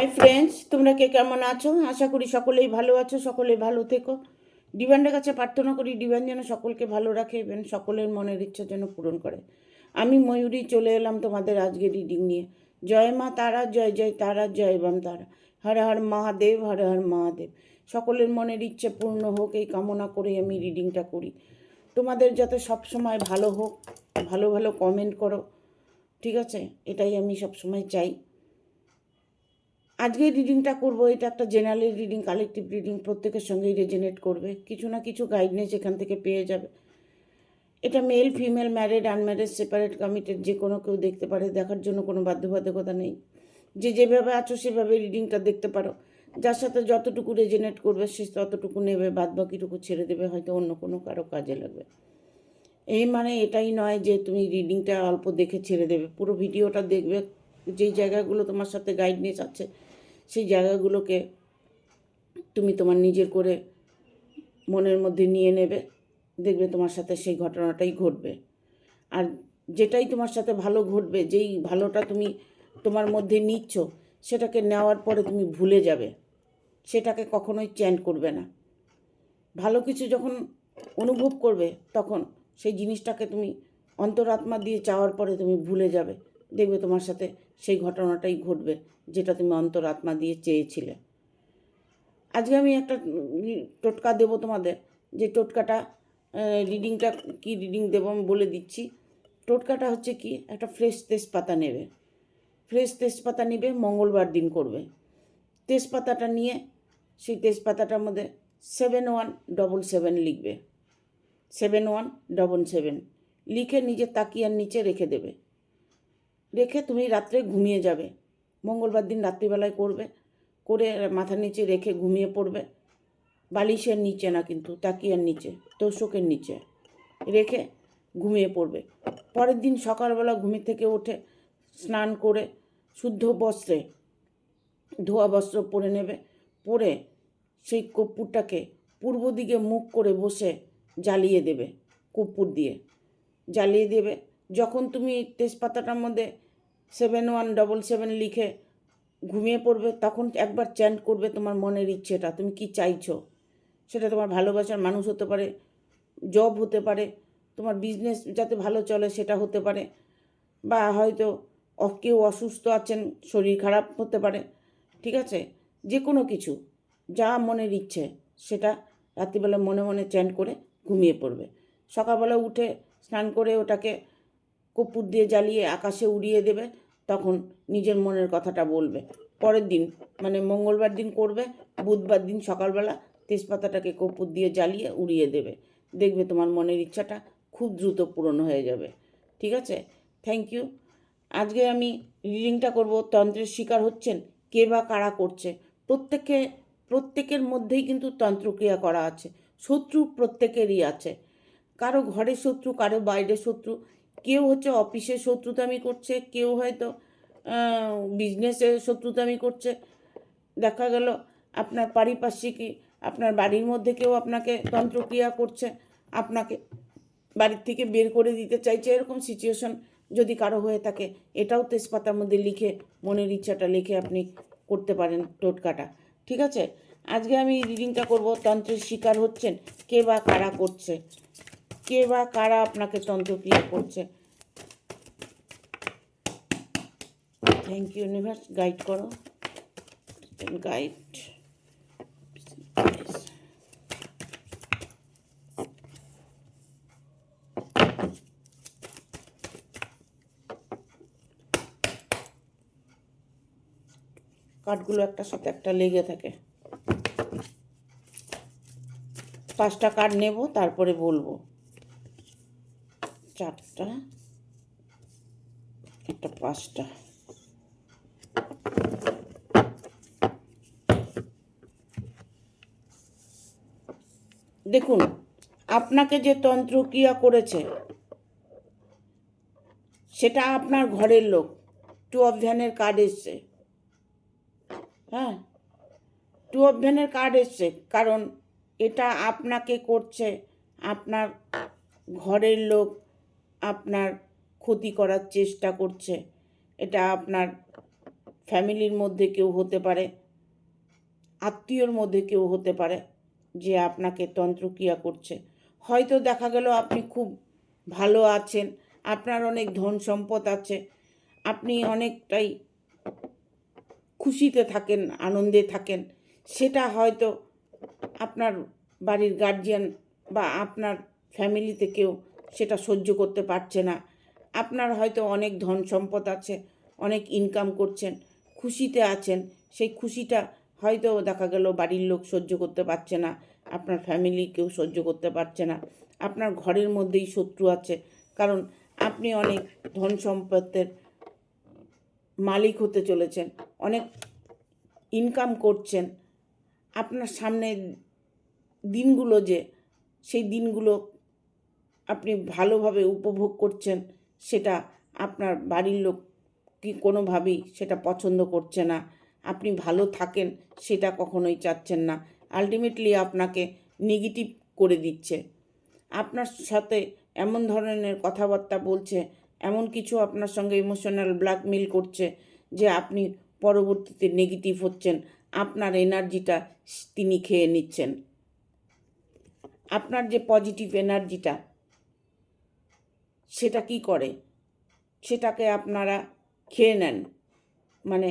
Hi friends, তোমরা কে কেমন আছো? আশা করি সকলেই ভালো আছো, সকলেই ভালো থেকো। ডিভাইনের কাছে প্রার্থনা করি ডিভাইন যেন সকলকে ভালো রাখে এবং সকলের মনের ইচ্ছা যেন পূরণ করে। আমি ময়ূরী চলে এলাম তোমাদের আজকে রিডিং নিয়ে। জয় মা তারা, জয় জয় তারা, জয় বাম তারা। হর হর মহাদেব, হর হর মহাদেব। সকলের মনের ইচ্ছে পূর্ণ হোক এই কামনা করে আমি রিডিংটা করি। তোমাদের যাতে সবসময় ভালো হোক, ভালো ভালো কমেন্ট করো, ঠিক আছে? এটাই আমি সবসময় চাই। আজকে রিডিংটা করব, এটা একটা জেনারেল রিডিং, কালেকটিভ রিডিং, প্রত্যেকের সঙ্গেই রেজোনেট করবে। কিছু না কিছু গাইডনেস এখান থেকে পেয়ে যাবে। এটা male female, married unmarried, separate committed, যে কোনো কেউ দেখতে পারে। দেখার জন্য কোনো বাধ্যবাধকতা নেই। যে যেভাবে আছো সেভাবে রিডিংটা দেখতে পারো। যার সাথে যতটুকু রেজোনেট করবে সে ততটুকু নেবে, বাদ বাকিটুকু ছেড়ে দেবে, হয়তো অন্য কোনো কারো কাজে লাগবে। এই মানে এটাই নয় যে তুমি রিডিংটা অল্প দেখে ছেড়ে দেবে, পুরো ভিডিওটা দেখবে। যেই জায়গাগুলো তোমার সাথে গাইডনেস আছে সেই জায়গাগুলোকে তুমি তোমার নিজের করে মনের মধ্যে নিয়ে নেবে, দেখবে তোমার সাথে সেই ঘটনাটাই ঘটবে। আর যেটাই তোমার সাথে ভালো ঘটবে, যেই ভালোটা তুমি তোমার মধ্যে নিচ্ছ, সেটাকে নেওয়ার পরে তুমি ভুলে যাবে, সেটাকে কখনোই চ্যান্ট করবে না। ভালো কিছু যখন অনুভব করবে তখন সেই জিনিসটাকে তুমি অন্তরাত্মা দিয়ে চাওয়ার পরে তুমি ভুলে যাবে, দেখবে তোমার সাথে সেই ঘটনাটাই ঘটবে যেটা তুমি অন্তরাত্মা দিয়ে চেয়েছিলে। আজকে আমি একটা টোটকা দেব তোমাদের, যে টোটকাটা রিডিংটা কি রিডিং দেবো আমি বলে দিচ্ছি। টোটকাটা হচ্ছে কি, একটা ফ্রেশ তেজপাতা নেবে। ফ্রেশ তেজপাতা নেবে, মঙ্গলবার দিন করবে। তেজপাতাটা নিয়ে সেই তেজপাতাটার মধ্যে 7177 লিখবে। 7177 লিখে নিজের তাকিয়ার নিচে রেখে দেবে। রেখে তুমি রাত্রে ঘুমিয়ে যাবে। মঙ্গলবার দিন রাত্রিবেলায় করবে, করে মাথার নিচে রেখে ঘুমিয়ে পড়বে। বালিশের নিচে না, কিন্তু তাকিয়ার নিচে, তোষকের নিচে রেখে ঘুমিয়ে পড়বে। পরের দিন সকালবেলা ঘুমে থেকে উঠে স্নান করে শুদ্ধ বস্ত্রে, ধোয়া বস্ত্র পরে নেবে। পরে সেই কর্পূরটাকে পূর্ব দিকে মুখ করে বসে জ্বালিয়ে দেবে, কর্পূর দিয়ে জ্বালিয়ে দেবে। যখন তুমি তেজপাতাটার মধ্যে 7177 লিখে ঘুমিয়ে পড়বে, তখন একবার চ্যান্ট করবে তোমার মনের ইচ্ছেটা, তুমি কি চাইছো। সেটা তোমার ভালোবাসার মানুষ হতে পারে, জব হতে পারে, তোমার বিজনেস যাতে ভালো চলে সেটা হতে পারে, বা হয়তো কেউ অসুস্থ আছেন, শরীর খারাপ হতে পারে, ঠিক আছে? যে কোনো কিছু, যা মনের ইচ্ছে সেটা রাত্রিবেলা মনে মনে চ্যান্ট করে ঘুমিয়ে পড়বে। সকালবেলা উঠে স্নান করে ওটাকে কর্পূর দিয়ে জ্বালিয়ে আকাশে উড়িয়ে দেবে। তখন নিজের মনের কথাটা বলবে। পরের দিন মানে মঙ্গলবার দিন করবে, বুধবার দিন সকালবেলা তেজপাতাটাকে কর্পূর দিয়ে জ্বালিয়ে উড়িয়ে দেবে। দেখবে তোমার মনের ইচ্ছাটা খুব দ্রুত পূরণ হয়ে যাবে, ঠিক আছে? Thank you. আজকে আমি রিডিংটা করব, তন্ত্রের শিকার হচ্ছেন কে বা কারা করছে। প্রত্যেকের মধ্যেই কিন্তু তন্ত্রক্রিয়া করা আছে। শত্রু প্রত্যেকেরই আছে, কারো ঘরের শত্রু, কারো বাইরের শত্রু। কেউ হচ্ছে অফিসের শত্রুতামি করছে, কেউ হয়তো বিজনেসের শত্রুতামি করছে। দেখা গেল আপনার পারিপার্শ্বিক, আপনার বাড়ির মধ্যে কেউ আপনাকে তন্ত্রক্রিয়া করছে, আপনাকে বাড়ির থেকে বের করে দিতে চাইছে। এরকম সিচুয়েশন যদি কারো হয়ে থাকে, এটাও তেজপাতার মধ্যে লিখে, মনের ইচ্ছাটা লিখে আপনি করতে পারেন টোটকাটা, ঠিক আছে? আজকে আমি রিডিংটা করব, তন্ত্রের শিকার হচ্ছেন কে বা কারা করছে, কে বা কারা আপনাকে তন্ত্রক্রিয়া করছে। থ্যাংক ইউ ইউনিভার্স, গাইড করো, গাইড। কার্ডগুলো একটার সাথে একটা লেগে থাকে। 5টা কার্ড নেব, তারপরে বলবো। 4টা, একটা 5টা। দেখুন, আপনাকে যে তন্ত্রক্রিয়া করেছে সেটা আপনার ঘরের লোক। 2 অফ ভ্যানের কার্ড এসছে। হ্যাঁ, 2 অফ ভ্যানের কার্ড এসছে, কারণ এটা আপনাকে করছে আপনার ঘরের লোক, আপনার ক্ষতি করার চেষ্টা করছে। এটা আপনার ফ্যামিলির মধ্যে কেউ হতে পারে, আত্মীয়র মধ্যে কেউ হতে পারে যে আপনাকে তন্ত্রক্রিয়া করছে। হয়তো দেখা গেল আপনি খুব ভালো আছেন, আপনার অনেক ধন সম্পদ আছে, আপনি অনেকটাই খুশিতে থাকেন, আনন্দে থাকেন, সেটা হয়তো আপনার বাড়ির গার্জিয়ান বা আপনার ফ্যামিলিতে কেউ সেটা সহ্য করতে পারছে না। আপনার হয়তো অনেক ধন সম্পদ আছে, অনেক ইনকাম করছেন, খুশিতে আছেন, সেই খুশিটা হয়তো দেখা গেল বাড়ির লোক সহ্য করতে পারছে না, আপনার ফ্যামিলি কেউ সহ্য করতে পারছে না, আপনার ঘরের মধ্যেই শত্রু আছে, কারণ আপনি অনেক ধন সম্পদের মালিক হতে চলেছেন, অনেক ইনকাম করছেন। আপনার সামনে দিনগুলো যে সেই দিনগুলো আপনি ভালোভাবে উপভোগ করছেন, সেটা আপনার বাড়ির লোক কি কোনোভাবেই সেটা পছন্দ করছে না। আপনি ভালো থাকেন সেটা কখনোই চাচ্ছেন না, আলটিমেটলি আপনাকে নেগেটিভ করে দিচ্ছে। আপনার সাথে এমন ধরনের কথাবার্তা বলছে, এমন কিছু আপনার সঙ্গে ইমোশনাল ব্ল্যাকমেল করছে যে আপনি পরবর্তীতে নেগেটিভ হচ্ছেন, আপনার এনার্জিটা তিনি খেয়ে নিচ্ছেন। আপনার যে পজিটিভ এনার্জিটা সেটা কি করে, সেটাকে আপনারা খেয়ে নেন। মানে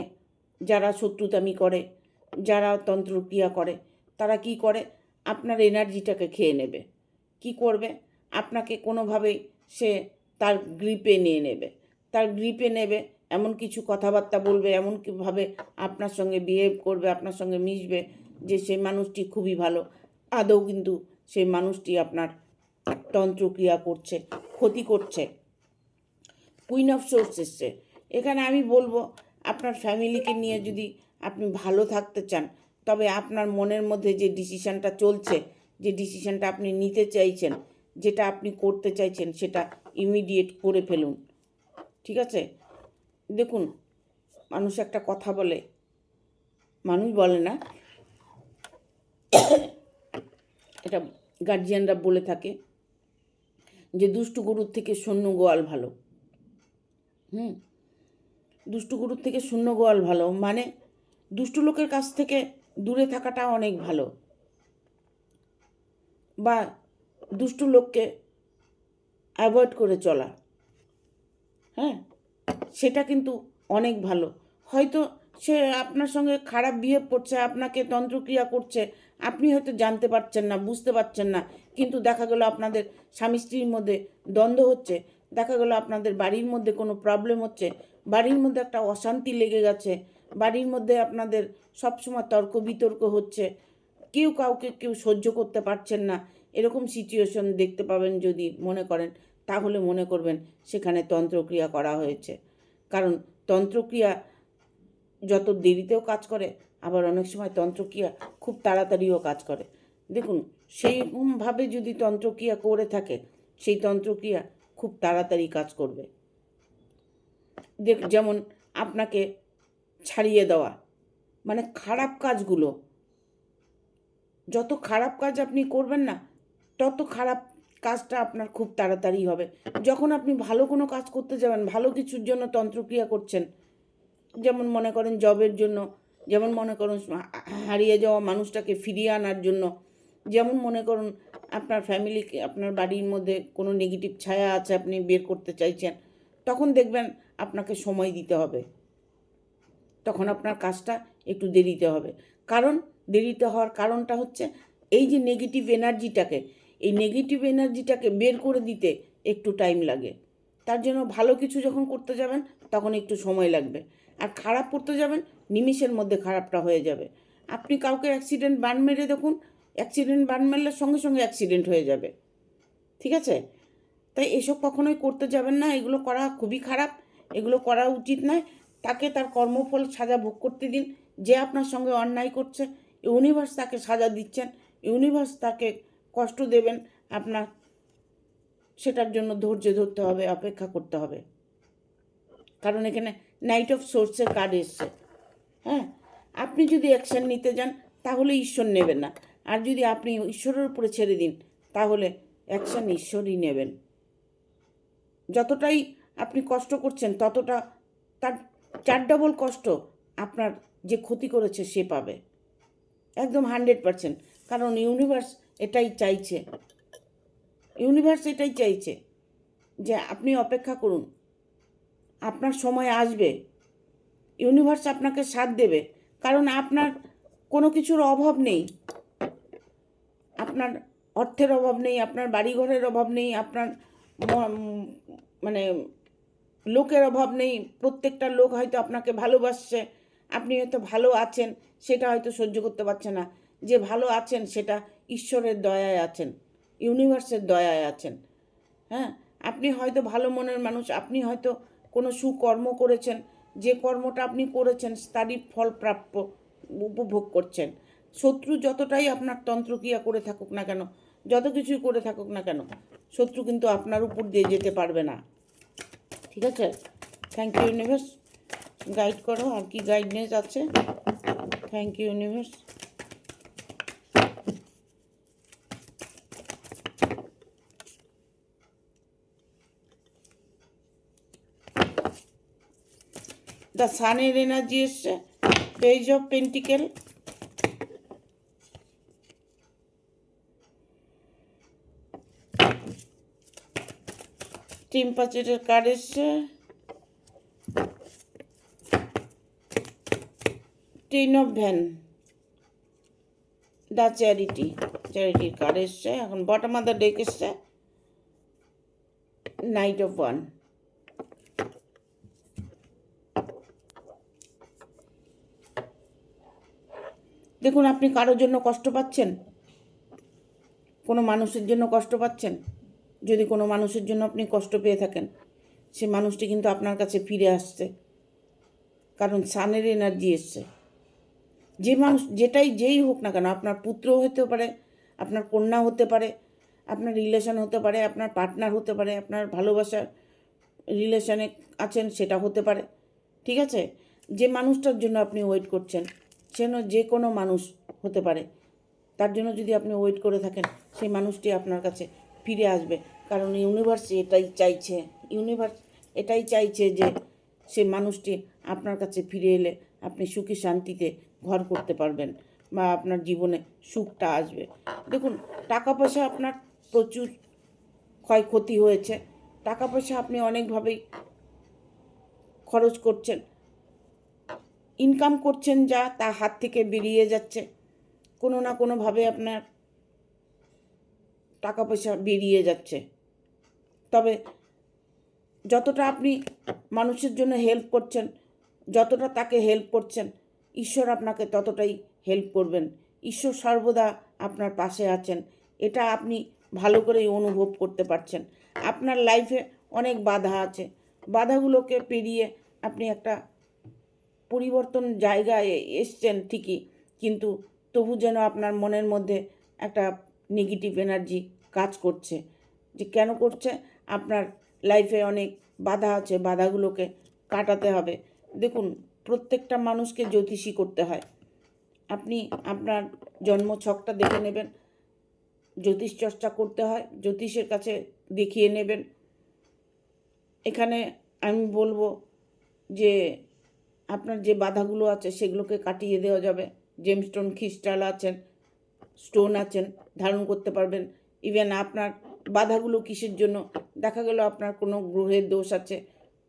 যারা শত্রুতামি করে, যারা তন্ত্রক্রিয়া করে, তারা কি করে, আপনার এনার্জিটাকে খেয়ে নেবে। কি করবে, আপনাকে কোনোভাবেই সে তার গ্রিপে নিয়ে নেবে, তার গ্রিপে নেবে, এমন কিছু কথাবার্তা বলবে, এমন কিভাবে আপনার সঙ্গে বিহেভ করবে, আপনার সঙ্গে মিশবে যে সেই মানুষটি খুবই ভালো, আদৌ কিন্তু সেই মানুষটি আপনার তন্ত্রক্রিয়া করছে, ক্ষতি করছে। কুইন অফ সোর্স এসছে এখানে। আমি বলবো আপনার ফ্যামিলিকে নিয়ে যদি আপনি ভালো থাকতে চান, তবে আপনার মনের মধ্যে যে ডিসিশানটা চলছে, যে ডিসিশানটা আপনি নিতে চাইছেন, যেটা আপনি করতে চাইছেন, সেটা ইমিডিয়েট করে ফেলুন। ঠিক আছে? দেখুন, মানুষ একটা কথা বলে, মানুষ বলে না, এটা গার্জিয়ানরা বলে থাকে যে দুষ্টু গরুর থেকে শূন্য গোয়াল ভালো। দুষ্টু গরুর থেকে শূন্য গোয়াল ভালো, মানে দুষ্টু লোকের কাছ থেকে দূরে থাকাটা অনেক ভালো, বা দুষ্টু লোককে অ্যাভয়েড করে চলা, হ্যাঁ, সেটা কিন্তু অনেক ভালো। হয়তো সে আপনার সঙ্গে খারাপ বিহেভ করছে, আপনাকে তন্ত্রক্রিয়া করছে, আপনি হয়তো জানতে পারছেন না, বুঝতে পারছেন না, কিন্তু দেখা গেল আপনাদের স্বামী স্ত্রীর মধ্যে দ্বন্দ্ব হচ্ছে, দেখা গেল আপনাদের বাড়ির মধ্যে কোনো প্রবলেম হচ্ছে, বাড়ির মধ্যে একটা অশান্তি লেগে গেছে, বাড়ির মধ্যে আপনাদের সবসময় তর্ক বিতর্ক হচ্ছে, কেউ কাউকে কেউ সহ্য করতে পারছেন না, এরকম সিচুয়েশন দেখতে পাবেন যদি মনে করেন, তাহলে মনে করবেন সেখানে তন্ত্রক্রিয়া করা হয়েছে। কারণ তন্ত্রক্রিয়া যত দেরিতেও কাজ করে, আবার অনেক সময় তন্ত্রক্রিয়া খুব তাড়াতাড়িও কাজ করে। দেখুন, সেইরকমভাবে যদি তন্ত্রক্রিয়া করে থাকে, সেই তন্ত্রক্রিয়া খুব তাড়াতাড়ি কাজ করবে। যেমন আপনাকে ছাড়িয়ে দেওয়া, মানে খারাপ কাজগুলো, যত খারাপ কাজ আপনি করবেন না, তত খারাপ কাজটা আপনার খুব তাড়াতাড়ি হবে। যখন আপনি ভালো কোনো কাজ করতে যাবেন, ভালো কিছুর জন্য তন্ত্রক্রিয়া করছেন, যেমন মনে করেন জবের জন্য, যেমন মনে করুন হারিয়ে যাওয়া মানুষটাকে ফিরিয়ে আনার জন্য, যেমন মনে করুন আপনার ফ্যামিলিকে, আপনার বাড়ির মধ্যে কোনো নেগেটিভ ছায়া আছে, আপনি বের করতে চাইছেন, তখন দেখবেন আপনাকে সময় দিতে হবে, তখন আপনার কাজটা একটু দেরিতে হবে। কারণ দেরিতে হওয়ার কারণটা হচ্ছে এই যে নেগেটিভ এনার্জিটাকে বের করে দিতে একটু টাইম লাগে। তার জন্য ভালো কিছু যখন করতে যাবেন তখন একটু সময় লাগবে, আর খারাপ করতে যাবেন নিমিষের মধ্যে খারাপটা হয়ে যাবে। আপনি কাউকে অ্যাক্সিডেন্ট বান মেরে দেখুন, অ্যাক্সিডেন্ট বান মারলে সঙ্গে সঙ্গে অ্যাক্সিডেন্ট হয়ে যাবে। ঠিক আছে? তাই এসব কখনোই করতে যাবেন না, এগুলো করা খুবই খারাপ, এগুলো করা উচিত নয়। তাকে তার কর্মফল সাজা ভোগ করতে দিন। যে আপনার সঙ্গে অন্যায় করছে, ইউনিভার্স তাকে সাজা দিচ্ছেন, ইউনিভার্স তাকে কষ্ট দেবেন, আপনার সেটার জন্য ধৈর্য ধরতে হবে, অপেক্ষা করতে হবে। কারণ এখানে নাইট অফ সোর্সের কার্ড এসছে। হ্যাঁ, আপনি যদি অ্যাকশান নিতে যান তাহলে ঈশ্বর নেবেন না, আর যদি আপনি ঈশ্বরের উপরে ছেড়ে দিন তাহলে অ্যাকশান ঈশ্বরই নেবেন। যতটাই আপনি কষ্ট করছেন ততটা তার 4 ডবল কষ্ট আপনার যে ক্ষতি করেছে সে পাবে, একদম 100%। কারণ ইউনিভার্স এটাই চাইছে, ইউনিভার্স এটাই চাইছে যে আপনি অপেক্ষা করুন, আপনার সময় আসবে, ইউনিভার্স আপনাকে সাথ দেবে। কারণ আপনার কোনো কিছুর অভাব নেই, আপনার অর্থের অভাব নেই, আপনার বাড়িঘরের অভাব নেই, আপনার মানে লোকের অভাব নেই। প্রত্যেকটা লোক হয়তো আপনাকে ভালোবাসছে, আপনি হয়তো ভালো আছেন, সেটা হয়তো সহ্য করতে পারছে না। যে ভালো আছেন সেটা ঈশ্বরের দয়ায় আছেন, ইউনিভার্সের দয়ায় আছেন। হ্যাঁ, আপনি হয়তো ভালো মনের মানুষ, আপনি হয়তো কোনো সুকর্ম করেছেন, যে কর্মটা আপনি করেছেন তারই ফল প্রাপ্য উপভোগ করছেন। শত্রু যতটাই আপনার তন্ত্রক্রিয়া করে থাকুক না কেন, যত কিছুই করে থাকুক না কেন, শত্রু কিন্তু আপনার উপর দিয়ে যেতে পারবে না। ঠিক আছে, থ্যাংক ইউ ইউনিভার্স, গাইড করো আর কি গাইডনেস আছে। Thank you universe. দ্য সানের এনার্জি এসছে, পেজ অফ পেন্টিকেল, টেম্পারেচারের কার্ড এসছে, 10 অফ ভ্যান, দ্য চ্যারিটির কার্ড এসছে। এখন বটম অফ দ্য ডেক এসছে নাইট অফ ওয়ান। দেখুন, আপনি কারোর জন্য কষ্ট পাচ্ছেন, কোনো মানুষের জন্য কষ্ট পাচ্ছেন। যদি কোনো মানুষের জন্য আপনি কষ্ট পেয়ে থাকেন, সে মানুষটি কিন্তু আপনার কাছে ফিরে আসছে, কারণ সানের এনার্জি এসছে। যে মানুষ যেই হোক না কেন, আপনার পুত্র হতে পারে, আপনার কন্যা হতে পারে, আপনার রিলেশন হতে পারে, আপনার পার্টনার হতে পারে, আপনার ভালোবাসার রিলেশনে আছেন সেটা হতে পারে। ঠিক আছে, যে মানুষটার জন্য আপনি ওয়েট করছেন যে কোনো মানুষ হতে পারে, তার জন্য যদি আপনি ওয়েট করে থাকেন, সেই মানুষটি আপনার কাছে ফিরে আসবে। কারণ ইউনিভার্স এটাই চাইছে যে সেই মানুষটি আপনার কাছে ফিরে এলে আপনি সুখী শান্তিতে ঘর করতে পারবেন বা আপনার জীবনে সুখটা আসবে। দেখুন, টাকা পয়সা আপনার প্রচুর ক্ষয়ক্ষতি হয়েছে, টাকা পয়সা আপনি অনেকভাবেই খরচ করছেন, ইনকাম করছেন যা তা হাত থেকে বেরিয়ে যাচ্ছে, কোনো না কোনোভাবে আপনার টাকা পয়সা বেরিয়ে যাচ্ছে। তবে যতটা আপনি মানুষের জন্য হেল্প করছেন, যতটা তাকে হেল্প করছেন, ঈশ্বর আপনাকে ততটাই হেল্প করবেন। ঈশ্বর সর্বদা আপনার পাশে আছেন, এটা আপনি ভালো করেই অনুভব করতে পারছেন। আপনার লাইফে অনেক বাধা আছে, বাধাগুলোকে পেরিয়ে আপনি একটা পরিবর্তন জায়গায় এসছেন ঠিকই, কিন্তু তবু যেন আপনার মনের মধ্যে একটা নেগেটিভ এনার্জি কাজ করছে। যে কেন করছে? আপনার লাইফে অনেক বাধা আছে, বাধাগুলোকে কাটাতে হবে। দেখুন, প্রত্যেকটা মানুষকে জ্যোতিষী করতে হয়। আপনি আপনার জন্মছকটা দেখে নেবেন, জ্যোতিষ চর্চা করতে হয়, জ্যোতিষের কাছে দেখিয়ে নেবেন। এখানে আমি বলবো যে আপনার যে বাধাগুলো আছে সেগুলোকে কাটিয়ে দেওয়া যাবে। জেমস্টোন ক্রিস্টাল আছেন, স্টোন আছেন, ধারণ করতে পারবেন। ইভেন আপনার বাধাগুলো কিসের জন্য? দেখা গেল আপনার কোনো গ্রহের দোষ আছে,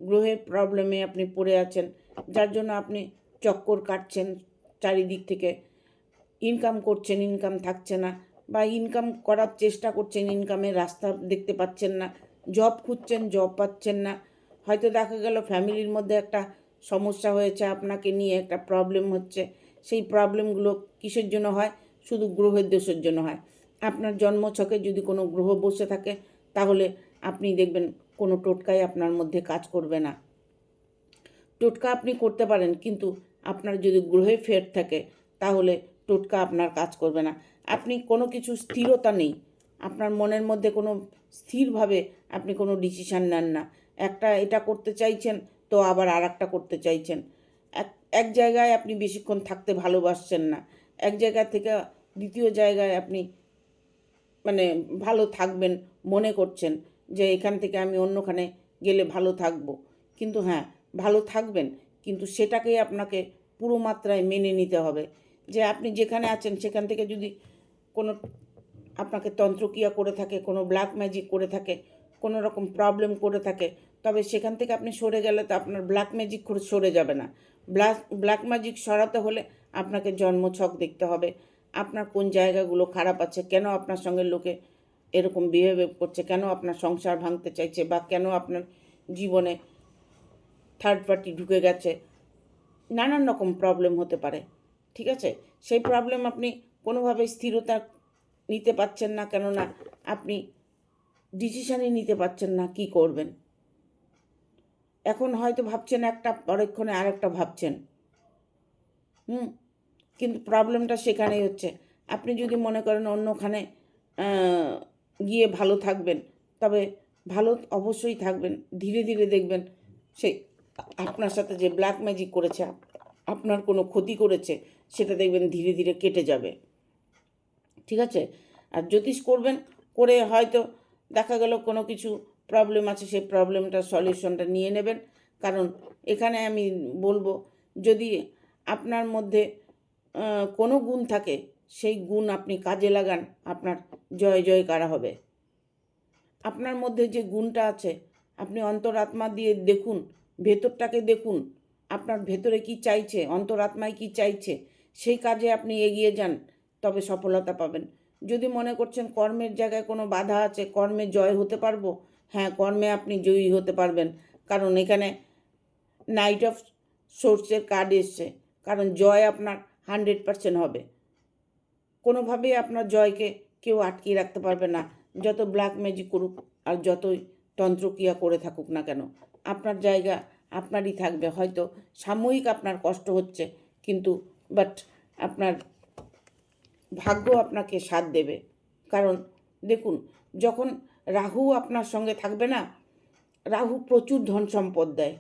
গ্রহের প্রবলেমে আপনি পড়ে আছেন, যার জন্য আপনি চক্কর কাটছেন চারিদিক থেকে, ইনকাম করছেন, ইনকাম থাকছে না, বা ইনকাম করার চেষ্টা করছেন, ইনকামের রাস্তা দেখতে পাচ্ছেন না, জব খুঁজছেন, জব পাচ্ছেন না। হয়তো দেখা গেল ফ্যামিলির মধ্যে একটা সমস্যা হয়েছে, আপনাকে নিয়ে একটা প্রবলেম হচ্ছে। সেই প্রবলেমগুলো কিসের জন্য হয়? শুধু গ্রহের দোষের জন্য হয়। আপনার জন্মছকে যদি কোনো গ্রহ বসে থাকে, তাহলে আপনি দেখবেন কোনো টোটকাই আপনার মধ্যে কাজ করবে না। টোটকা আপনি করতে পারেন, কিন্তু আপনার যদি গ্রহে ফের থাকে তাহলে টোটকা আপনার কাজ করবে না। আপনি কোনো কিছু স্থিরতা নেই, আপনার মনের মধ্যে কোনো স্থিরভাবে আপনি কোনো ডিসিশান নেন না। এটা করতে চাইছেন তো আবার আর একটা করতে চাইছেন। এক জায়গায় আপনি বেশিক্ষণ থাকতে ভালোবাসছেন না, এক জায়গা থেকে দ্বিতীয় জায়গায় আপনি ভালো থাকবেন মনে করছেন যে এখান থেকে আমি অন্যখানে গেলে ভালো থাকবো। কিন্তু হ্যাঁ, ভালো থাকবেন, কিন্তু সেটাকেই আপনাকে পুরো মাত্রায় মেনে নিতে হবে। যে আপনি যেখানে আছেন সেখান থেকে যদি কোনো আপনাকে তন্ত্রক্রিয়া করে থাকে, কোনো ব্ল্যাক ম্যাজিক করে থাকে, কোনো রকম প্রবলেম করে থাকে, তবে সেখান থেকে আপনি সরে গেলে তো আপনার ব্ল্যাক ম্যাজিক সরে যাবে না। ব্ল্যাক ম্যাজিক সরাতে হলে আপনাকে জন্মছক দেখতে হবে, আপনার কোন জায়গাগুলো খারাপ আছে, কেন আপনার সঙ্গে লোকে এরকম বিহেভ করছে, কেন আপনার সংসার ভাঙতে চাইছে, বা কেন আপনার জীবনে থার্ড পার্টি ঢুকে গেছে, নানান রকম প্রবলেম হতে পারে। ঠিক আছে, সেই প্রবলেম আপনি কোনোভাবে স্থিরতা নিতে পারছেন না, কেননা আপনি ডিসিশানই নিতে পারছেন না কি করবেন। এখন হয়তো ভাবছেন একটা, পরক্ষণে আরেকটা ভাবছেন। কিন্তু প্রবলেমটা সেখানেই হচ্ছে। আপনি যদি মনে করেন অন্যখানে গিয়ে ভালো থাকবেন, তবে ভালো অবশ্যই থাকবেন। ধীরে ধীরে দেখবেন সেই আপনার সাথে যে ব্ল্যাক ম্যাজিক করেছে, আপনার কোনো ক্ষতি করেছে, সেটা দেখবেন ধীরে ধীরে কেটে যাবে। ঠিক আছে, আর জ্যোতিষ করবেন, করে হয়তো দেখা গেল কোনো কিছু প্রবলেম আছে, সেই প্রবলেমটার সলিউশনটা নিয়ে নেবেন। কারণ এখানে আমি বলবো, যদি আপনার মধ্যে কোনো গুণ থাকে, সেই গুণ আপনি কাজে লাগান, আপনার জয় জয়কার হবে। আপনার মধ্যে যে গুণটা আছে, আপনি অন্তরাত্মা দিয়ে দেখুন, ভেতরটাকে দেখুন, আপনার ভেতরে কি চাইছে, অন্তরাত্মায় কি চাইছে, সেই কাজে আপনি এগিয়ে যান, তবে সফলতা পাবেন। যদি মনে করছেন কর্মের জায়গায় কোনো বাধা আছে, কর্মে জয় হতে পারবো, হ্যাঁ, কর্মে আপনি জয়ী হতে পারবেন। কারণ এখানে নাইট অফ সোর্সের কার্ড এসছে, কারণ জয় আপনার 100% হবে। কোনোভাবেই আপনার জয়কে কেউ আটকিয়ে রাখতে পারবে না, যত ব্ল্যাক ম্যাজিক করুক আর যতই তন্ত্রক্রিয়া করে থাকুক না কেন, আপনার জায়গা আপনারই থাকবে। হয়তো সাময়িক আপনার কষ্ট হচ্ছে, কিন্তু বাট আপনার ভাগ্য আপনাকে সাথ দেবে। কারণ দেখুন, যখন রাহু আপনার সঙ্গে থাকবে না, রাহু প্রচুর ধন সম্পদ দেয়।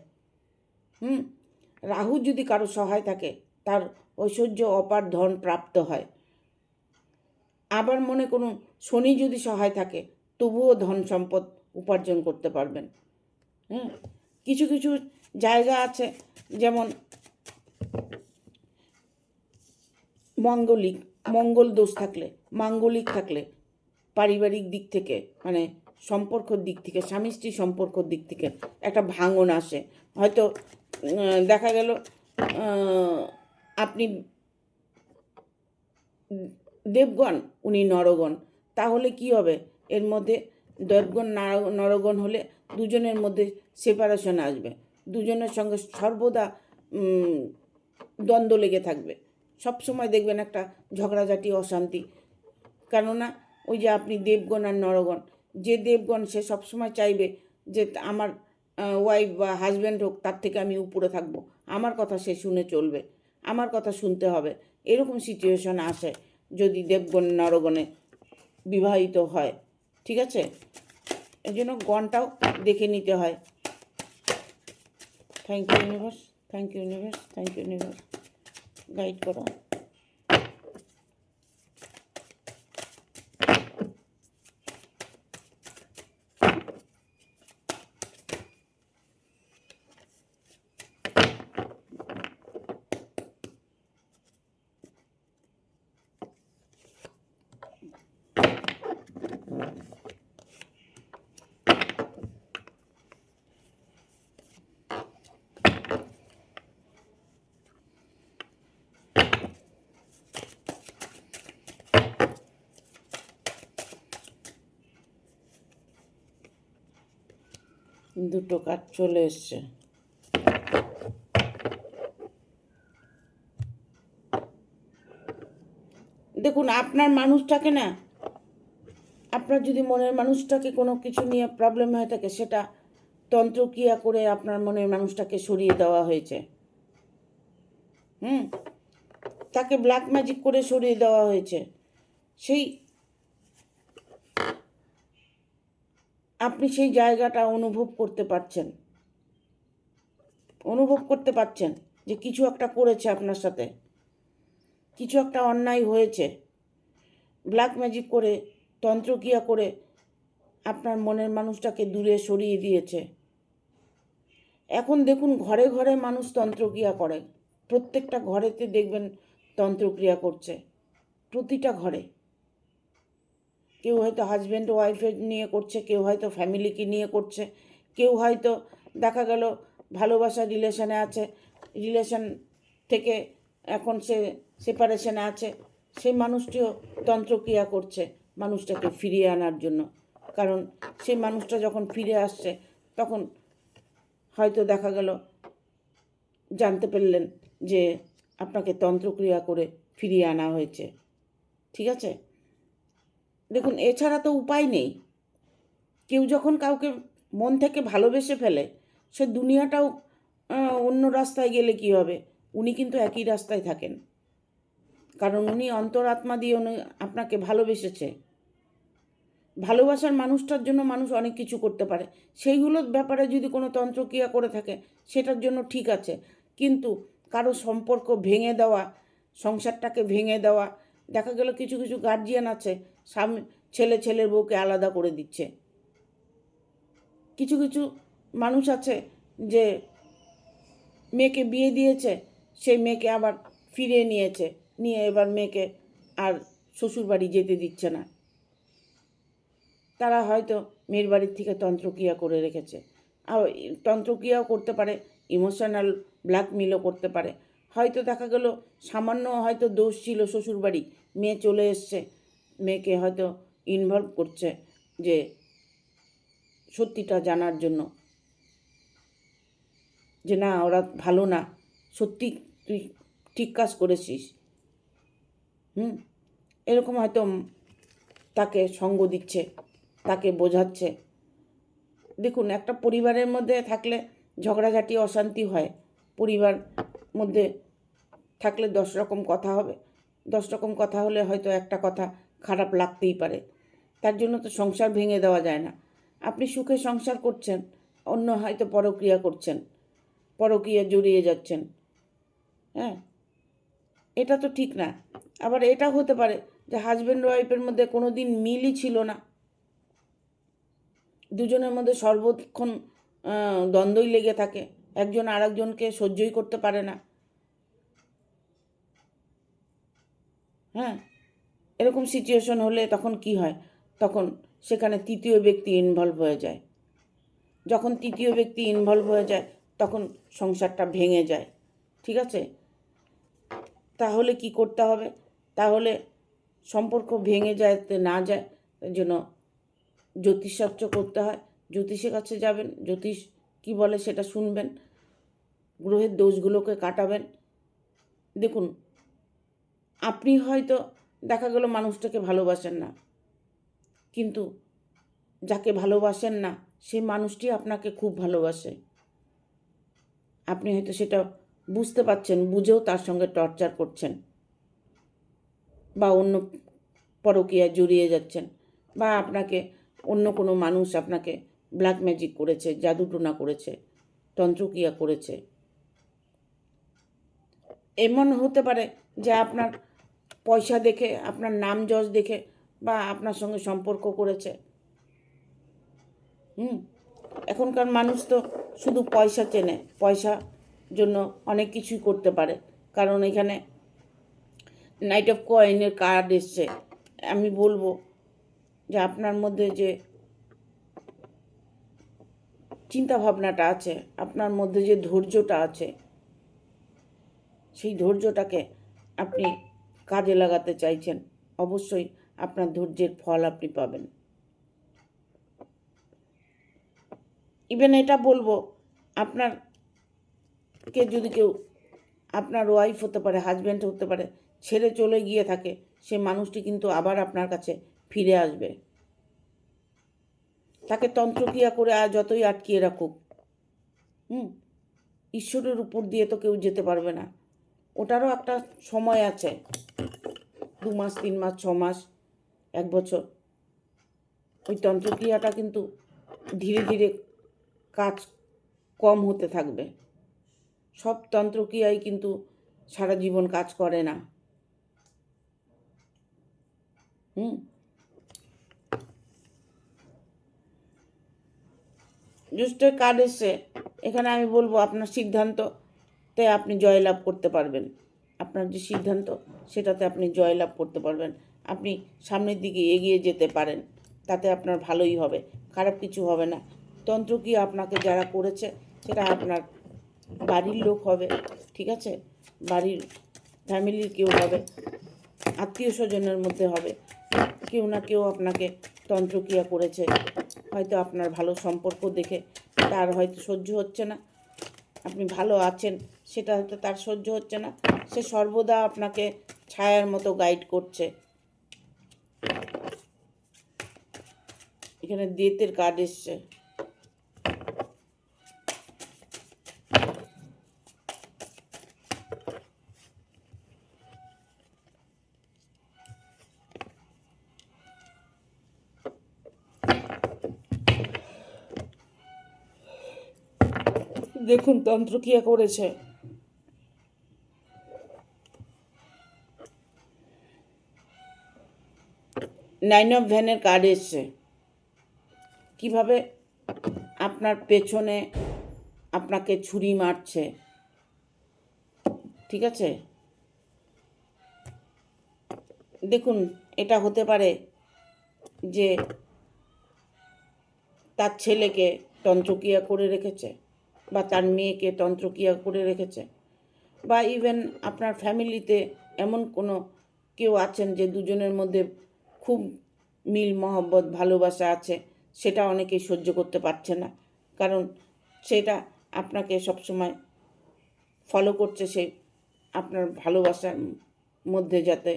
রাহু যদি কারো সহায় থাকে, তার ঐশ্বর্য অপার ধন প্রাপ্ত হয়। আবার মনে করুন শনি যদি সহায় থাকে, তবুও ধন সম্পদ উপার্জন করতে পারবেন। কিছু কিছু জায়গা আছে, যেমন মঙ্গল দোষ থাকলে, মাঙ্গলিক থাকলে, পারিবারিক দিক থেকে, মানে সম্পর্কর দিক থেকে, স্বামী স্ত্রী সম্পর্কর দিক থেকে একটা ভাঙন আসে। হয়তো দেখা গেল আপনি দেবগণ, উনি নরগণ, তাহলে কি হবে? এর মধ্যে দেবগণ নরগণ হলে দুজনের মধ্যে সেপারেশন আসবে, দুজনের সঙ্গে সর্বদা দ্বন্দ্ব লেগে থাকবে। সব সময় দেখবেন একটা ঝগড়াঝাটি, অশান্তি। কেননা ওই যে আপনি দেবগণ আর নরগণ, যে দেবগণ সে সবসময় চাইবে যে আমার ওয়াইফ বা হাজব্যান্ড হোক, তার থেকে আমি উপরে থাকবো, আমার কথা সে শুনে চলবে, আমার কথা শুনতে হবে। এরকম সিচুয়েশন আসে যদি দেবগণ নরগণে বিবাহিত হয়। ঠিক আছে, এই জন্য গণটাও দেখে নিতে হয়। Thank you universe, thank you universe, thank you universe, guide করো। দুটো কার্ড চলে এসছে। দেখুন, আপনার মানুষটাকে না, আপনার যদি মনের মানুষটাকে কোনো কিছু নিয়ে প্রবলেম হয়ে থাকে, সেটা তন্ত্রক্রিয়া করে আপনার মনের মানুষটাকে সরিয়ে দেওয়া হয়েছে। তাকে ব্ল্যাক ম্যাজিক করে সরিয়ে দেওয়া হয়েছে। সেই আপনি সেই জায়গাটা অনুভব করতে পারছেন যে কিছু একটা করেছে আপনার সাথে, কিছু একটা অন্যায় হয়েছে। ব্ল্যাক ম্যাজিক করে, তন্ত্রক্রিয়া করে আপনার মনের মানুষটাকে দূরে সরিয়ে দিয়েছে। এখন দেখুন, ঘরে ঘরে মানুষ তন্ত্রক্রিয়া করে, প্রত্যেকটা ঘরেতে দেখবেন তন্ত্রক্রিয়া করছে, প্রতিটা ঘরে। কেউ হয়তো হাজব্যান্ড ওয়াইফের নিয়ে করছে, কেউ হয়তো ফ্যামিলিকে নিয়ে করছে, কেউ হয়তো দেখা গেল ভালোবাসা রিলেশনে আছে, রিলেশন থেকে এখন সে সেপারেশনে আছে, সেই মানুষটিও তন্ত্রক্রিয়া করছে মানুষটাকে ফিরিয়ে আনার জন্য। কারণ সেই মানুষটা যখন ফিরে আসছে তখন হয়তো দেখা গেল জানতে পারলেন যে আপনাকে তন্ত্রক্রিয়া করে ফিরিয়ে আনা হয়েছে। ঠিক আছে, দেখুন এছাড়া তো উপায় নেই। কেউ যখন কাউকে মন থেকে ভালোবেসে ফেলে, সে দুনিয়াটাও অন্য রাস্তায় গেলে কি হবে, উনি কিন্তু একই রাস্তায় থাকেন। কারণ উনি অন্তরাত্মা দিয়ে উনি আপনাকে ভালোবেসেছে। ভালোবাসার মানুষটার জন্য মানুষ অনেক কিছু করতে পারে, সেইগুলোর ব্যাপারে যদি কোনো তন্ত্রক্রিয়া করে থাকে সেটার জন্য ঠিক আছে। কিন্তু কারো সম্পর্ক ভেঙে দেওয়া, সংসারটাকে ভেঙে দেওয়া, দেখা গেল কিছু কিছু গার্জিয়ান আছে স্বামী ছেলের বউকে আলাদা করে দিচ্ছে। কিছু কিছু মানুষ আছে যে মেয়েকে বিয়ে দিয়েছে, সেই মেয়েকে আবার ফিরিয়ে নিয়ে এবার মেয়েকে আর শ্বশুরবাড়ি যেতে দিচ্ছে না। তারা হয়তো মেয়ের বাড়ির থেকে তন্ত্রক্রিয়া করে রেখেছে। আর তন্ত্রক্রিয়াও করতে পারে, ইমোশনাল ব্ল্যাকমেলও করতে পারে। হয়তো দেখা গেল সামান্য হয়তো দোষ ছিল শ্বশুরবাড়ি, মেয়ে চলে এসছে, মেয়েকে হয়তো ইনভলভ করছে যে সত্যিটা জানার জন্য, যে না ওরা ভালো না, সত্যি তুই ঠিক কাজ করেছিস। এরকম হয়তো তাকে সঙ্গ দিচ্ছে, তাকে বোঝাচ্ছে। দেখুন একটা পরিবারের মধ্যে থাকলে ঝগড়াঝাটি অশান্তি হয়, পরিবার মধ্যে থাকলে 10 রকম কথা হবে, 10 রকম কথা হলে হয়তো একটা কথা খারাপ লাগতেই পারে। তার জন্য তো সংসার ভেঙে দেওয়া যায় না। আপনি সুখে সংসার করছেন, অন্য হয়তো পরক্রিয়া করছেন, পরক্রিয়া জড়িয়ে যাচ্ছেন। হ্যাঁ, এটা তো ঠিক না। আবার এটা হতে পারে যে হাজব্যান্ড ওয়াইফের মধ্যে কোনো দিন মিলই ছিল না, দুজনের মধ্যে সর্বক্ষণ দ্বন্দ্বই লেগে থাকে, একজন আরেকজনকে সহ্যই করতে পারে না। হ্যাঁ, এরকম সিচুয়েশন হলে তখন কি হয়, তখন সেখানে তৃতীয় ব্যক্তি ইনভলভ হয়ে যায়। যখন তৃতীয় ব্যক্তি ইনভলভ হয়ে যায় তখন সংসারটা ভেঙে যায়। ঠিক আছে, তাহলে কি করতে হবে, তাহলে সম্পর্ক ভেঙে যাতে না যায় তার জন্য জ্যোতিষশাস্ত্র করতে হয়। জ্যোতিষের কাছে যাবেন, জ্যোতিষ কি বলে সেটা শুনবেন, গ্রহের দোষগুলোকে কাটাবেন। দেখুন আপনি হয়তো দেখা গেল মানুষটাকে ভালোবাসেন না, কিন্তু যাকে ভালোবাসেন না সেই মানুষটি আপনাকে খুব ভালোবাসে। আপনি হয়তো সেটা বুঝতে পারছেন, বুঝেও তার সঙ্গে টর্চার করছেন, বা অন্য পরকীয়ায় জড়িয়ে যাচ্ছেন, বা আপনাকে অন্য কোনো মানুষ আপনাকে ব্ল্যাক ম্যাজিক করেছে, জাদুটোনা করেছে, তন্ত্রক্রিয়া করেছে। এমন হতে পারে যে আপনার পয়সা দেখে, আপনার নাম যশ দেখে বা আপনার সঙ্গে সম্পর্ক করেছে। এখনকার মানুষ তো শুধু পয়সা চেনে, পয়সার জন্য অনেক কিছুই করতে পারে। কারণ এখানে নাইট অফ কয়েনের কার্ড এসছে। আমি বলবো যে আপনার মধ্যে যে চিন্তা ভাবনাটা আছে, আপনার মধ্যে যে ধৈর্যটা আছে, সেই ধৈর্যটাকে আপনি কাজে লাগাতে চাইছেন, অবশ্যই আপনার ধৈর্যের ফল আপনি পাবেন। ইভেন এটা বলবো, আপনারকে যদি কেউ, আপনার ওয়াইফ হতে পারে, হাজব্যান্ড হতে পারে, ছেড়ে চলে গিয়ে থাকে, সে মানুষটি কিন্তু আবার আপনার কাছে ফিরে আসবে। তাকে তন্ত্রক্রিয়া করে যতই আটকিয়ে রাখুক, ঈশ্বরের উপর দিয়ে তো কেউ যেতে পারবে না। ওটারও একটা সময় আছে, 2 মাস, 3 মাস, 6 মাস, 1 বছর। ওই তন্ত্রক্রিয়াটা কিন্তু ধীরে ধীরে কাজ কম হতে থাকবে। সব তন্ত্রক্রিয়াই কিন্তু সারা জীবন কাজ করে না। জুস্টের কার্ড এসছে, এখানে আমি বলবো আপনার সিদ্ধান্ত তাই আপনি জয়লাভ করতে পারবেন। আপনার যে সিদ্ধান্ত সেটাতে আপনি জয়লাভ করতে পারবেন। আপনি সামনের দিকে এগিয়ে যেতে পারেন, তাতে আপনার ভালোই হবে, খারাপ কিছু হবে না। তন্ত্রক্রিয়া আপনাকে যারা করেছে সেটা আপনার বাড়ির লোক হবে, ঠিক আছে, বাড়ির ফ্যামিলির কেউ হবে, আত্মীয় স্বজনের মধ্যে হবে, কেউ না কেউ আপনাকে তন্ত্রক্রিয়া করেছে। হয়তো আপনার ভালো সম্পর্ক দেখে তার হয়তো সহ্য হচ্ছে না, আপনি ভালো আছেন সেটা হয়তো তার সহ্য হচ্ছে না, সে সর্বদা আপনাকে ছায়ার মতো গাইড করছে। এখানে ডেথের কার্ড এসছে। দেখুন তন্ত্রক্রিয়া করেছে। নাইন অফ ভ্যানের কার্ড এসছে। কিভাবে আপনার পেছনে আপনাকে ছুরি মারছে, ঠিক আছে। দেখুন এটা হতে পারে যে তার ছেলেকে তন্ত্রক্রিয়া করে রেখেছে, বা তার মেয়েকে তন্ত্রক্রিয়া করে রেখেছে, বা ইভেন আপনার ফ্যামিলিতে এমন কোনো কেউ আছেন যে দুজনের মধ্যে খুব মিল মহব্বত ভালোবাসা আছে, সেটা অনেকেই সহ্য করতে পারছে না, কারণ সেটা আপনাকে সবসময় ফলো করছে, সেই আপনার ভালোবাসার মধ্যে যাতে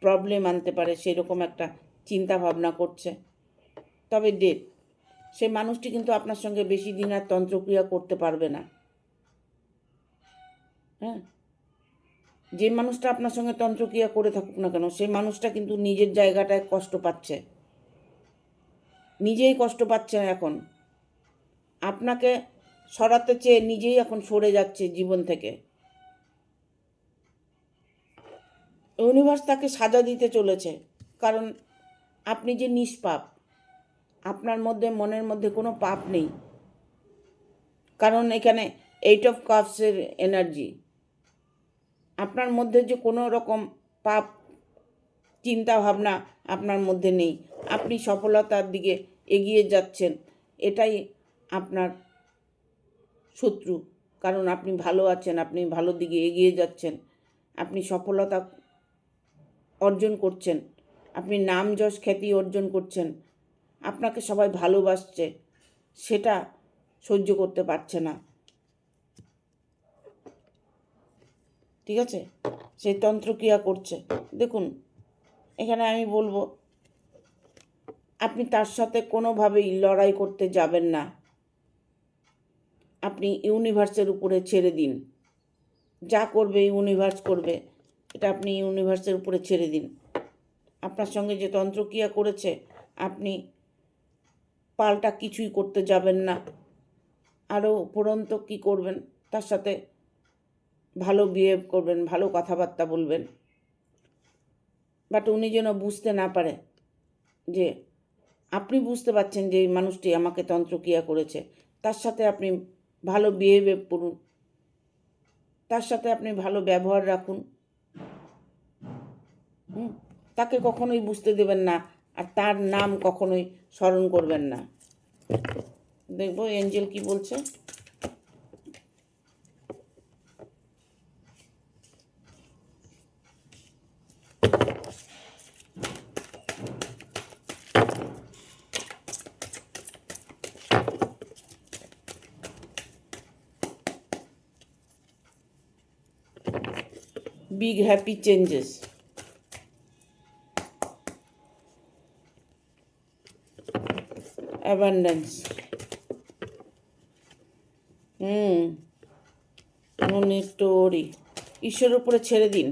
প্রবলেম আনতে পারে সেরকম একটা চিন্তা ভাবনা করছে। তবে ডেট, সে মানুষটি কিন্তু আপনার সঙ্গে বেশি দিন আর তন্ত্রক্রিয়া করতে পারবে না। হ্যাঁ, যে মানুষটা আপনার সঙ্গে তন্ত্রক্রিয়া করে থাকুক না কেন, সেই মানুষটা কিন্তু নিজের জায়গাটায় কষ্ট পাচ্ছে, নিজেই কষ্ট পাচ্ছে এখন, আপনাকে সরাতে চেয়ে নিজেই এখন সরে যাচ্ছে জীবন থেকে। ইউনিভার্স তাকে সাজা দিতে চলেছে, কারণ আপনি যে নিষ্পাপ, আপনার মধ্যে মনের মধ্যে কোনো পাপ নেই, কারণ এখানে 8 অফ কাপসের এনার্জি। আপনার মধ্যে যে কোনো রকম পাপ চিন্তা ভাবনা আপনার মধ্যে নেই, আপনি সফলতার দিকে এগিয়ে যাচ্ছেন, এটাই আপনার শত্রু, কারণ আপনি ভালো আছেন, আপনি ভালো দিকে এগিয়ে যাচ্ছেন, আপনি সফলতা অর্জন করছেন, আপনি নাম যশ খ্যাতি অর্জন করছেন, আপনাকে সবাই ভালোবাসছে, সেটা সহ্য করতে পারছে না, ঠিক আছে, সেই তন্ত্রক্রিয়া করছে। দেখুন এখানে আমি বলবো আপনি তার সাথে কোনোভাবেই লড়াই করতে যাবেন না, আপনি ইউনিভার্সের উপরে ছেড়ে দিন, যা করবে ইউনিভার্স করবে, এটা আপনি ইউনিভার্সের উপরে ছেড়ে দিন। আপনার সঙ্গে যে তন্ত্রক্রিয়া করেছে আপনি পাল্টা কিছুই করতে যাবেন না, আরও উপরন্ত কী করবেন, তার সাথে ভালো বিহেভ করবেন, ভালো কথাবার্তা বলবেন, বাট উনি যেন বুঝতে না পারে যে আপনি বুঝতে পারছেন যে এই মানুষটি আমাকে তন্ত্রক্রিয়া করেছে, তার সাথে আপনি ভালো বিহেভ করুন, তার সাথে আপনি ভালো ব্যবহার রাখুন, তাকে কখনোই বুঝতে দেবেন না, আর তার নাম কখনোই স্মরণ করবেন না। দেখবো এঞ্জেল কি বলছে। Big happy changes. Abundance. মনের স্টোরি ঈশ্বরের উপরে ছেড়ে দিন।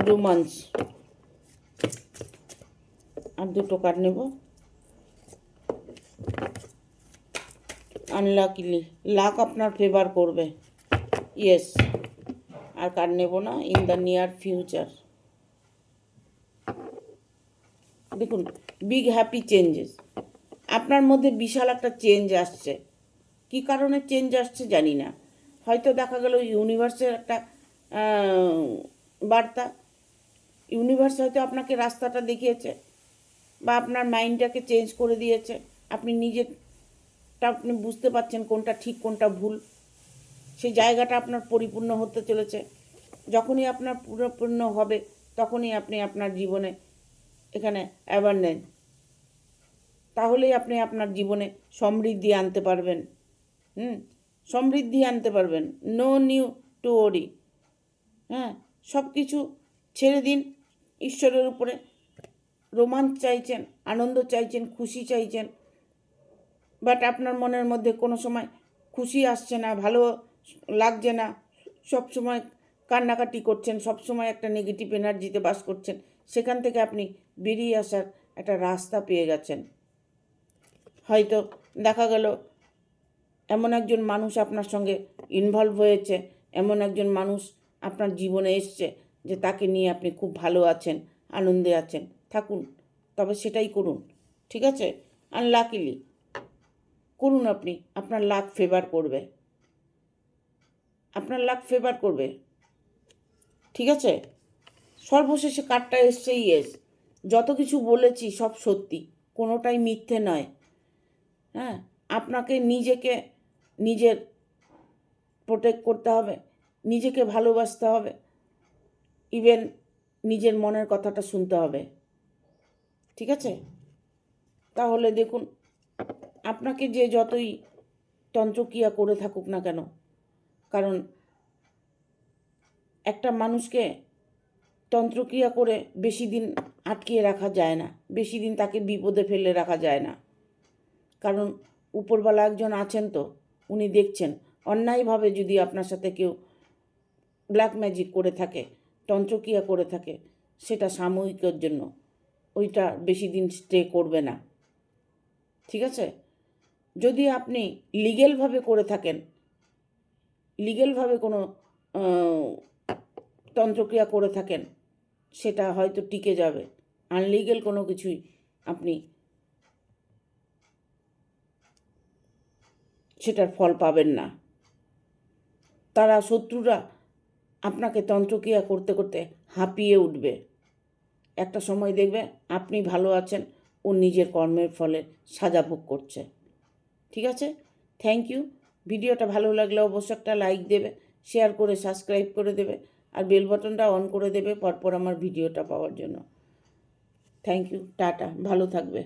রোমান্স। আর দুটো কার্ড নেব। আনলাকিলি, লাক আপনার ফেভার করবে, ইয়েস। আর কার্ড নেব না। In the near future. দেখুন বিগ হ্যাপি চেঞ্জেস। আপনার মধ্যে বিশাল একটা চেঞ্জ আসছে। কী কারণে চেঞ্জ আসছে জানি না, হয়তো দেখা গেল ইউনিভার্সের একটা বার্তা। ইউনিভার্স হয়তো আপনাকে রাস্তাটা দেখিয়েছে, বা আপনার মাইন্ডটাকে চেঞ্জ করে দিয়েছে। আপনি নিজেরটা আপনি বুঝতে পারছেন কোনটা ঠিক কোনটা ভুল। সেই জায়গাটা আপনার পরিপূর্ণ হতে চলেছে। যখনই আপনার পরিপূর্ণ হবে তখনই আপনি আপনার জীবনে এখানে অ্যাবান্ডেন্স, তাহলেই আপনি আপনার জীবনে সমৃদ্ধি আনতে পারবেন। সমৃদ্ধি আনতে পারবেন। নো নিউ টু ওরি। হ্যাঁ, সব কিছু ছেড়ে দিন ঈশ্বরের উপরে। রোমাঞ্চ চাইছেন, আনন্দ চাইছেন, খুশি চাইছেন, বাট আপনার মনের মধ্যে কোনো সময় খুশি আসছে না, ভালো লাগছে না, সব সময় কান্নাকাটি করছেন, সব সময় একটা নেগেটিভ এনার্জিতে বাস করছেন। সেখান থেকে আপনি বেরিয়ে আসার একটা রাস্তা পেয়ে গেছেন। হয়তো দেখা গেল এমন একজন মানুষ আপনার সঙ্গে ইনভলভ হয়েছে, এমন একজন মানুষ আপনার জীবনে এসছে যে তাকে নিয়ে আপনি খুব ভালো আছেন, আনন্দে আছেন। থাকুন, তবে সেটাই করুন, ঠিক আছে? আনলাকিলি করুন আপনি, আপনার লাক ফেভার করবে, আপনার লাক ফেভার করবে, ঠিক আছে? সর্বশেষে কার্ডটা এসছে ইয়েস। যত কিছু বলেছি সব সত্যি, কোনোটাই মিথ্যে নয়। হ্যাঁ, আপনাকে নিজের প্রোটেক্ট করতে হবে, নিজেকে ভালোবাসতে হবে, ইভেন নিজের মনের কথাটা শুনতে হবে, ঠিক আছে? তাহলে দেখুন, আপনাকে যে যতই তন্ত্রক্রিয়া করে থাকুক না কেন, কারণ একটা মানুষকে তন্ত্রক্রিয়া করে বেশি দিন আটকিয়ে রাখা যায় না, বেশি দিন তাকে বিপদে ফেলে রাখা যায় না। কারণ উপরওয়ালা একজন আছেন, তো উনি দেখছেন। অন্যায়ভাবে যদি আপনার সাথে কেউ ব্ল্যাক ম্যাজিক করে থাকে, তন্ত্রক্রিয়া করে থাকে, সেটা সাময়িকের জন্য, ওইটা বেশি দিন স্টে করবে না, ঠিক আছে? যদি আপনি লিগেলভাবে করে থাকেন, লিগেলভাবে কোনো তন্ত্রক্রিয়া করে থাকেন, সেটা হয়তো টিকে যাবে। আনলিগেল কোনো কিছুই আপনি সেটার ফল পাবেন না। তারা শত্রুরা আপনাকে তন্ত্রক্রিয়া করতে করতে হাঁপিয়ে উঠবে। একটা সময় দেখবে আপনি ভালো আছেন, ও নিজের কর্মের ফলে সাজা ভোগ করছে, ঠিক আছে? Thank you. ভিডিওটা ভালো লাগলে অবশ্যই একটা লাইক দেবে, শেয়ার করে সাবস্ক্রাইব করে দেবে, আর বেল বাটনটা অন করে দেবে পরপর আমার ভিডিওটা পাওয়ার জন্য। থ্যাংক ইউ, টাটা, ভালো থাকবে।